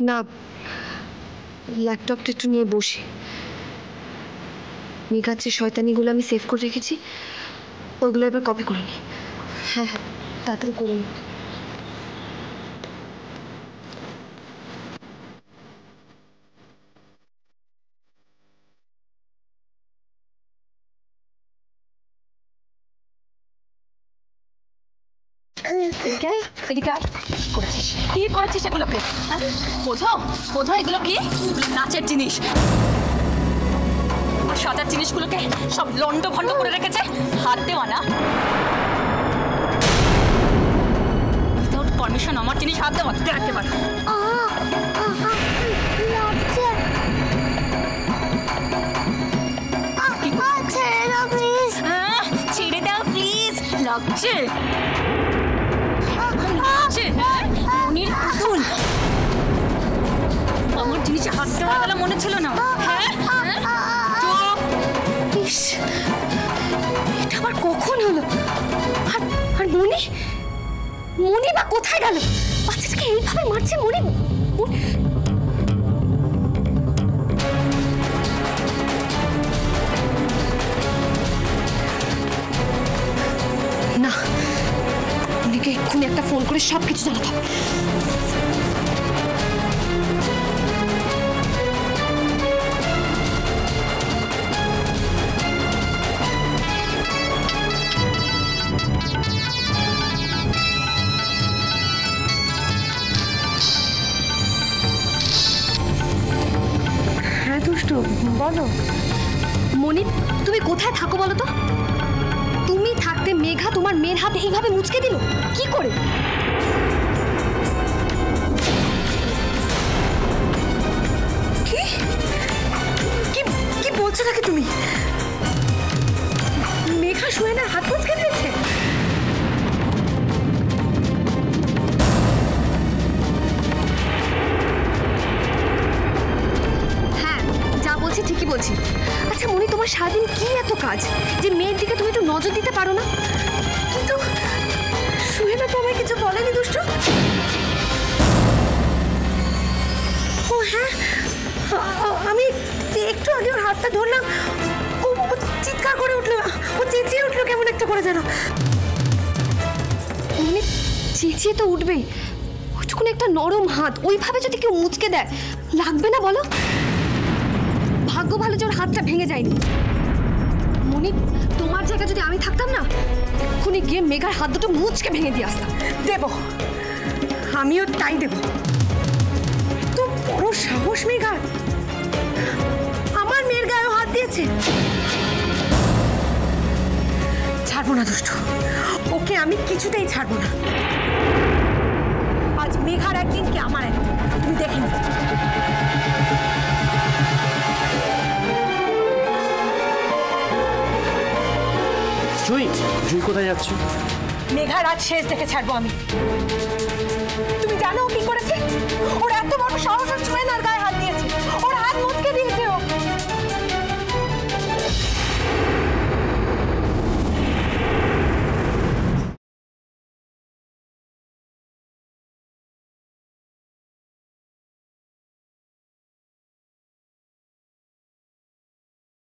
না, ল্যাপটপটা একটু নিয়ে বসি। মেঘার যে শয়তানিগুলো আমি সেভ করে রেখেছি ওইগুলো এবার কপি করে নি। হ্যাঁ হ্যাঁ, তাড়াতাড়ি করে নি। কি করেছিস এগুলোকে? বোঝো বোঝো এগুলো কি? নাচের জিনিস আর সাজার জিনিসগুলোকে সব লন্ড ভন্ড করে রেখেছে। হাত দেওয়া না, উইদাউট পারমিশন আমার জিনিস হাত দেওয়া দেখতে পারে। ছেড়ে দাও প্লিজ, লাগছে আমার জিনিসে হাত দেওয়া গেল মনে ছিল না। এটা আবার কখন হলো? আর মনি মনি বা কোথায় গেল? বাচ্চাটাকে এইভাবে মারছে মনি। না, মনিকে এক্ষুনি একটা ফোন করে সবকিছু জানাতে হবে। বলো মনি, তুমি কোথায় থাকো বলো তো? তুমি থাকতে মেঘা তোমার মেয়ের হাতে এইভাবে মুচকে দিল কি করে? কি কি বলছো নাকি তুমি? মেঘা সুয়েনার হাত মুচকে দিয়েছে? ঠিকই বলছি। আচ্ছা মনি, তোমার সারাদিন কি এত কাজ যে মেয়ের দিকে তুমি একটু নজর দিতে পারো না? কিন্তু সুহেনা তো আমায় কিছু বলেনি দুষ্টু। ও হ্যাঁ, আমি একটু আগে ওর হাতটা ধরলাম, ও চিৎকার করে উঠলো, ও চেঁচিয়ে উঠলো কেমন একটা করে যেন। মনি চেঁচিয়ে তো উঠবেই, ওইটুকুন একটা নরম হাত ওইভাবে যদি কেউ মুচকে দেয় লাগবে না বলো? ভাগ্য ভালো যে ওর হাতটা ভেঙে যায়নি। মনি, তোমার জায়গা যদি আমি থাকতাম না, এক্ষুনি গিয়ে মেঘার হাত দুটো মুচকে ভেঙে দিয়ে আসতাম। দেব, আমিও তাই দেব। তো বড় সাহস মেঘার, আমার মেয়ের গায়ে হাত দিয়েছে। ছাড়বো না দুষ্টু, ওকে আমি কিছুতেই ছাড়বো না। আজ মেঘার একদিন কি আমার একদিন, তুমি দেখে নি। জুই কোথায় যাচ্ছ? মেঘার আজ শেষ দেখে ছাড়বো আমি। তুমি জানো ও কি করেছে? ওর এত বড় সাহস সুয়েনার গায়ে